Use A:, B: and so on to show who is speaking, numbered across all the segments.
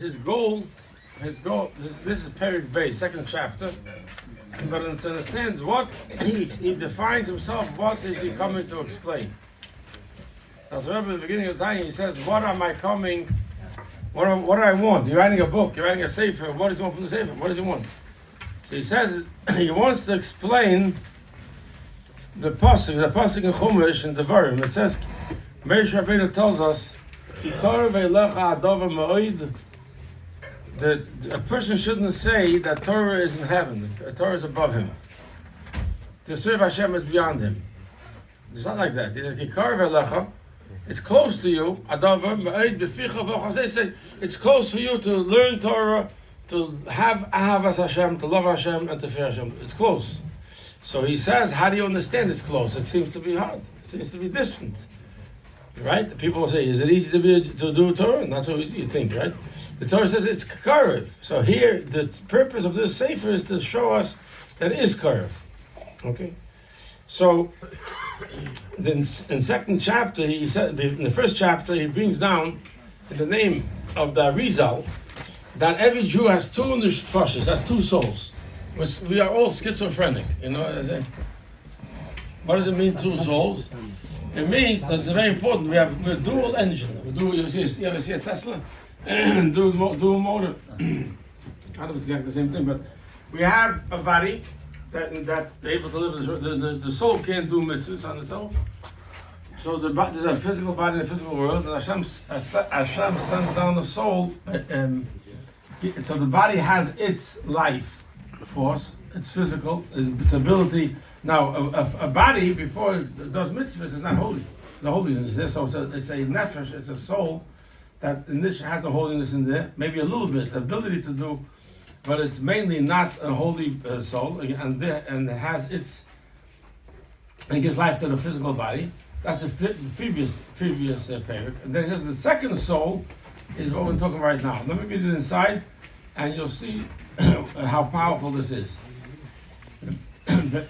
A: His goal, this is Perik Bay, second chapter. But to understand what he defines himself, what is he coming to explain? As Rabbi at the beginning of the time, he says, what am I coming, what do I want? You're writing a book, you're writing a sefer, what does he want from the sefer? What does he want? So he says, he wants to explain the pasuk in Chumash in Devarim. It says, Meish Rabbeinu tells us, that a person shouldn't say that Torah is in heaven, Torah is above him. To serve Hashem is beyond him. It's not like that. It's close to you. It's close for you to learn Torah, to have Ahavas Hashem, to love Hashem, and to fear Hashem. It's close. So he says, how do you understand it's close? It seems to be hard. It seems to be distant. Right? People will say, is it easy to do Torah? Not so easy, you think, right? The Torah says it's karev. So here, the purpose of this sefer is to show us that it is karev. Okay? So, then in second chapter, he said, in the first chapter, he brings down in the name of the Arizal that every Jew has two neshfashos, has two souls. We are all schizophrenic, you know what I say? What does it mean, two souls? It means, that's very important, we have a dual engine. You ever see a Tesla? Dual motor. I don't know if it's exactly the same thing, but we have a body that's able to live. The soul can't do mitzvahs on its own. So there's a physical body in the physical world, and Hashem sends down the soul. So the body has its life force, its physical, its ability. Now, a body, before it does mitzvahs, is not holy. The holiness is there. So it's a nefesh, it's a soul that in this has the holiness in there, maybe a little bit, the ability to do, but it's mainly not a holy soul, and it has its, and gives life to the physical body. That's the previous paragraph. And then the second soul is what we're talking about right now. Let me read it inside, and you'll see how powerful this is.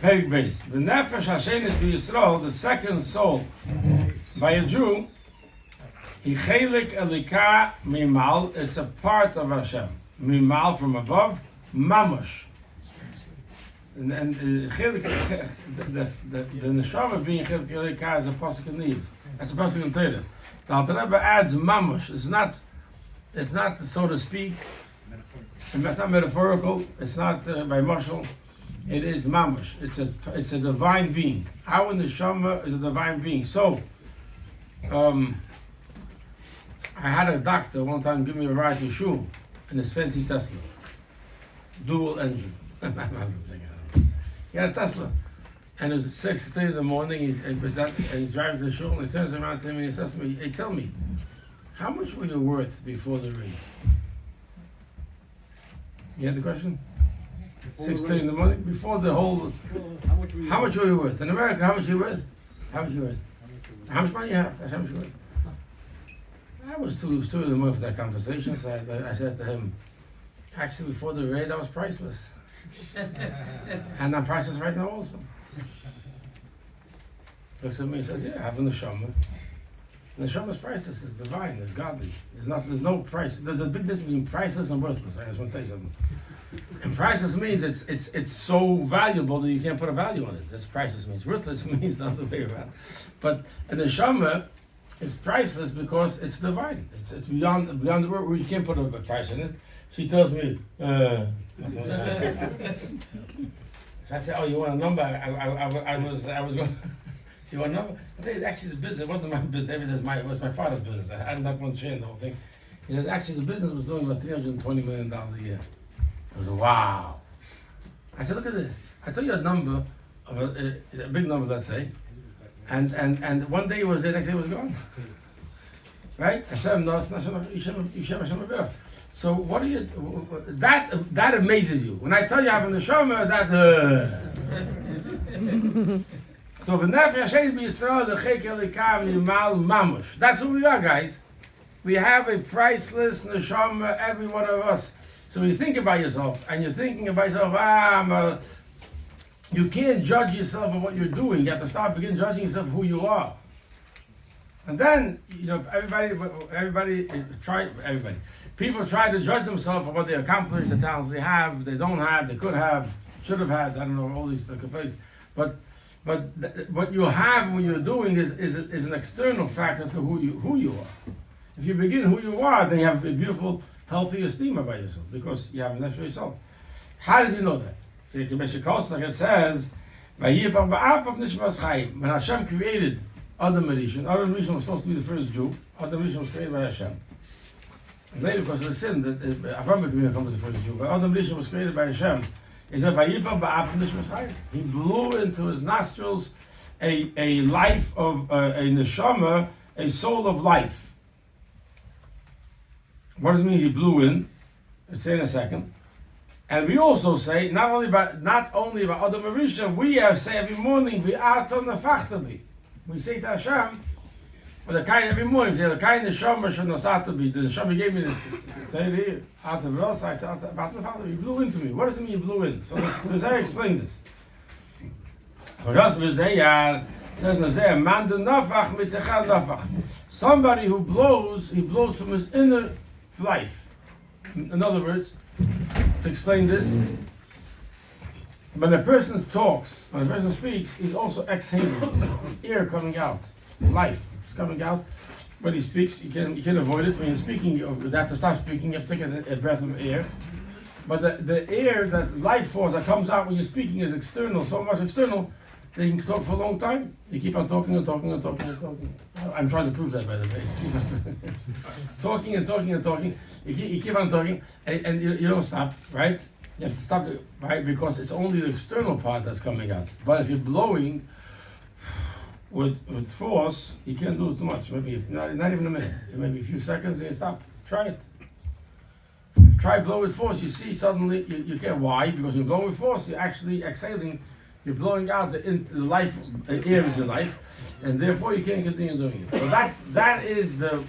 A: Paragraph base. The nefesh hashenis b'Yisrael, the second soul by a Jew. Chelik elika mimal, it's a part of Hashem. Mimal from above, mamash. And chelik, the neshama being chelik elika is a pasuk in Niv. That's a pasuk in Torah. The Alter Rebbe adds mamash. It's not so to speak. It's not metaphorical. It's not by mashal. It is mamash. It's a divine being. Our neshama is a divine being. So, I had a doctor one time give me a ride to shul in his fancy Tesla, dual engine. He had a Tesla, and it was 6:30 in the morning. He's driving to the shul, and he turns around to me and he says to me, "Hey, tell me, how much were you worth before the rain?" You had the question? 6:30 in the morning before the whole. How much were you worth in America? How much are you worth? How much you worth? How much money you have? That's how much you worth. I was too in the mood for that conversation, so I said to him, actually before the raid I was priceless. And I'm priceless right now also. He looks at me and says, yeah, I have a neshama. The neshama is priceless, it's divine, it's godly. There's no price. There's a big difference between priceless and worthless. I just want to tell you something. And priceless means it's so valuable that you can't put a value on it. That's priceless means. Worthless means the other way around. But a neshama, it's priceless because it's divine. It's beyond the world where you can't put a price in it. She tells me, so I said, oh, you want a number? I was going. She want a number? I tell you, actually, the business wasn't my business. It was my father's business. I had not one share in the whole thing. He said, actually, the business was doing about $320 million a year. I was wow. I said, look at this. I told you a number of a big number, let's say. And one day it was there, next day it was gone. Right? Hashem knows, so what do you, that amazes you. When I tell you I have a neshama, so the nefesh hashem b'Yisrael, the chek elika mimal mamash. That's who we are, guys. We have a priceless neshama, every one of us. So when you think about yourself, and you're thinking about yourself, you can't judge yourself on what you're doing. You have to begin judging yourself who you are. And then, everybody. People try to judge themselves for what they accomplished, the talents they have, they don't have, they could have, should have had. I don't know, all these complaints. But what you have when you're doing is an external factor to who you are. If you begin who you are, then you have a beautiful, healthy esteem about yourself because you have a natural yourself. How did you know that? So like it says, when Hashem created Adam Rishon was supposed to be the first Jew. Adam Rishon was created by Hashem. And later, because of the sin, that Farbrengen becomes the first Jew. But Adam Rishon was created by Hashem. He said, he blew into his nostrils a life of a neshama, a soul of life. What does it mean he blew in? Let's say in a second. And we also say, not only about Adam Rishon, we say every morning, we say to Hashem, for the kind every morning, the kind of neshama should not to be. The neshama gave me this. Say here, out of us, he blew into me. What does it mean? He blew in. So the Zohar explains this. For us, the Zohar says, "Man de nafach mitechad nafach." Somebody who blows, he blows from his inner life. In other words, to explain this, when a person talks, when a person speaks, he's also exhaling, air coming out, life is coming out. When he speaks, you can avoid it. When you're speaking, you have to stop speaking. You have to take a breath of air. But the air, that life force that comes out when you're speaking is external, so much external that you can talk for a long time. You keep on talking and talking and talking and talking. I'm trying to prove that, by the way. Talking and talking and talking. You keep on talking and you don't stop, right? You have to stop it, right? Because it's only the external part that's coming out. But if you're blowing with force, you can't do it too much. Maybe not even a minute. Maybe a few seconds and you stop. Try it. Try blow with force. You see suddenly you get why? Because you're blowing with force, you're actually exhaling. You're blowing out the life, the air is your life, and therefore you can't continue doing it. So that is the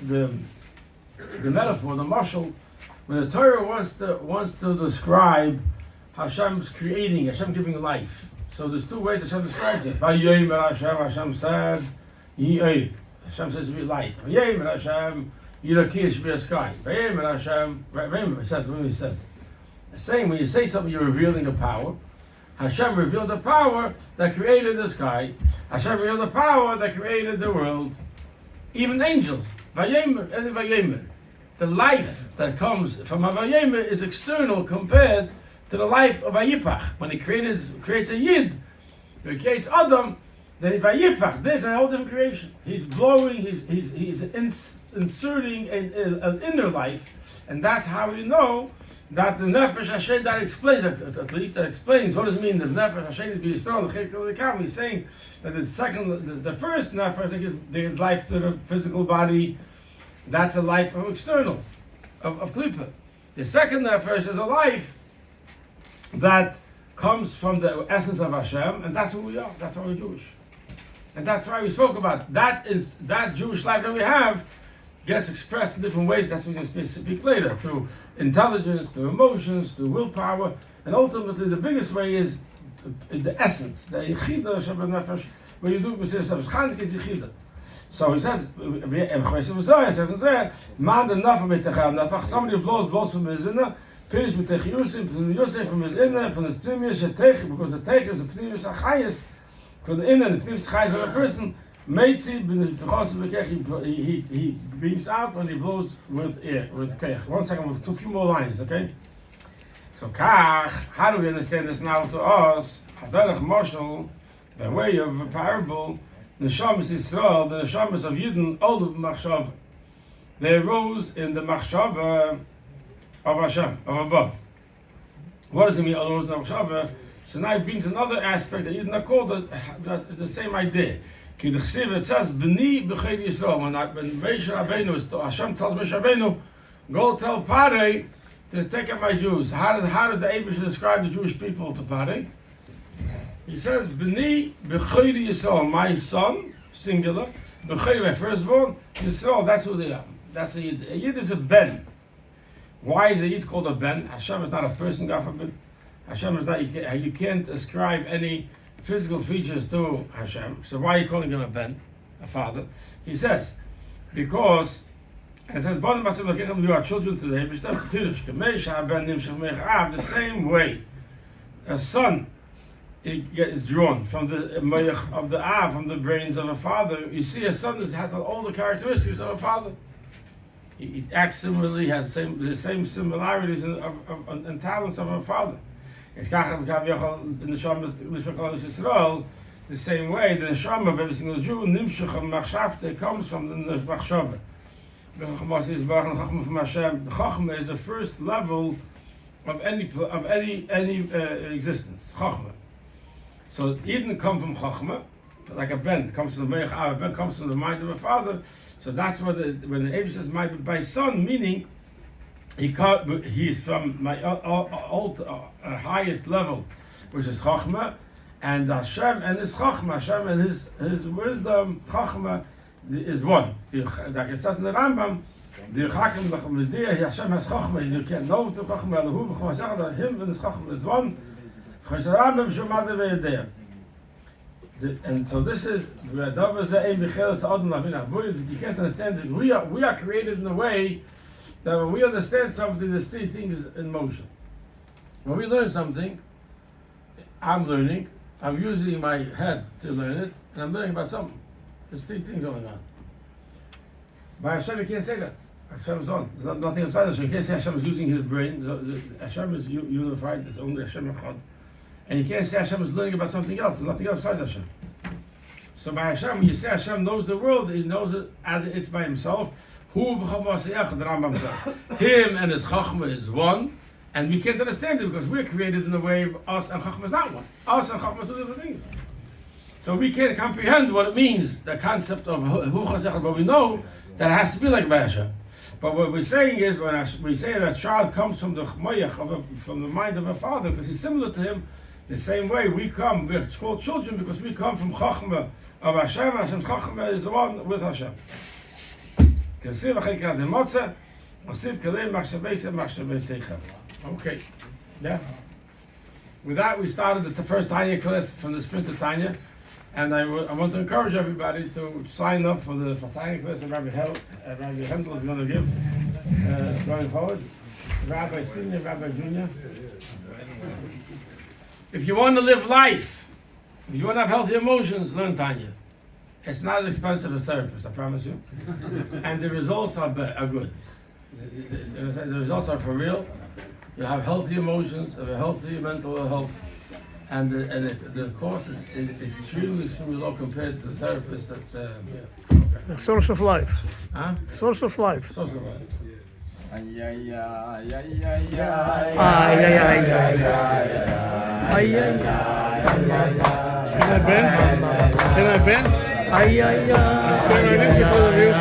A: metaphor, the mashal, when the Torah wants to describe Hashem's creating, Hashem giving life. So there's two ways Hashem describes it. Hashem said, Hashem says to be light. Hashem, Yirakia should be a sky. Hashem, when he said. The same, when you say something, you're revealing a power. Hashem revealed the power that created the sky. Hashem revealed the power that created the world. Even angels. The life that comes from Vayemer is external compared to the life of Vayipach. When he creates a Yid, he creates Adam, then it's Vayipach. There's a whole different creation. He's blowing, he's inserting an inner life, and that's how we know that the Nefesh Hashem, that explains, at least that explains, what does it mean the Nefesh Hashem is being stolen? He's saying that the first Nefesh is life to the physical body, that's a life of external, of Klippa. The second Nefesh is a life that comes from the essence of Hashem, and that's who we are, that's why we're Jewish. And that's why we spoke about, that Jewish life that we have, gets expressed in different ways. That's what we're going to speak later, through intelligence, through emotions, through willpower, and ultimately the biggest way is the essence, the yichida sheba nefesh, where you do Mesiras Nefesh. Chanukah is yichida. So he says, man the nefesh mitechad nefesh, somebody who blows from his inner, pirish mitech Yosef from his inner, from his pnimius shetech, because the tech is a pnimius achayis, from the inner, the pnimius achayis of a person. He beams out when he blows with air, with keich. 1 second, with a few more lines, okay? So kach, how do we understand this now to us? Haderech Moshel, by way of a parable, Neshamas Yisrael, the Neshamas of Yidden, all of Machshav, they arose in the Machshav of Hashem, of above. What does it mean, all arose in the Machshav? So now it brings another aspect that Yidden are called the same idea. It says, "B'ni b'chei Yisrael." When Moshe Rabbeinu, Hashem tells Moshe Rabbeinu, "Go tell Parei to take up my Jews." How does the Eibush describe the Jewish people to Parei? He says, "B'ni b'chei Yisrael," my son, singular. B'chei, my firstborn. Yisrael, that's who they are. That's a Yid. A Yid is a ben. Why is a Yid called a ben? Hashem is not a person, God forbid. Hashem is not. You can't ascribe any physical features to Hashem. So why are you calling him a ben, a father? He says, because And it says, you are children today, the same way a son is drawn from the mayach of the Av, from the brains of a father. You see, a son has all the characteristics of a father. He acts similarly, has the same similarities and talents of a father. In the Sholom, the same way, the neshama of every single Jew, comes from the machshava. The Chachma is the first level of any existence. Chachma. So Eden comes from Chachma, like a ben comes from the Meiach Av, a ben comes from the mind of a father. So that's what when the Eibush says by son, meaning he is from my highest level, which is Chachma, and Hashem and his Chachma, Hashem and his wisdom, Chachma is one. Like it says in the Rambam, the Chakim Hashem has Chachma, you can't know to Chachma, that him and his Chachma is one. And so this is you can't understand it. We are created in a way that when we understand something, there's three things in motion. When we learn something, I'm using my head to learn it, and I'm learning about something. There's three things going on. By Hashem, you can't say that. Hashem is on. There's nothing outside Hashem. You can't say Hashem is using his brain. Hashem is unified. It's only Hashem Echad. And you can't say Hashem is learning about something else. There's nothing else besides Hashem. So by Hashem, when you say Hashem knows the world, he knows it as it's by himself. The Rambam says. Him and his Chachma is one. And we can't understand it because we're created in the way of us and Chachma is not one. Us and Chachma are two different things. So we can't comprehend what it means, the concept of Hu Chasechad, but we know that it has to be like by Hashem. But what we're saying is, when we say that a child comes from the mayach, from the mind of a father, because he's similar to him, the same way we're called children because we come from Chachma of Hashem. Hashem's Chachma is the one with Hashem. Okay, yeah. With that, we started the first Tanya class from the Sprinter Tanya, and I want to encourage everybody to sign up for the Tanya class that Rabbi Hendel is going to give going forward. Rabbi Senior, Rabbi Junior. If you want to live life, if you want to have healthy emotions, learn Tanya. It's not as expensive as therapist, I promise you. And the results are good. The results are for real. You have healthy emotions, have a healthy mental health, and the course is extremely low compared to the therapist that.
B: The source of life.
A: Huh?
B: Source of life.
A: Source of life.
B: Ay, ay, ay. Can I bend? Ay, ay, ay. I'm standing like this because of you.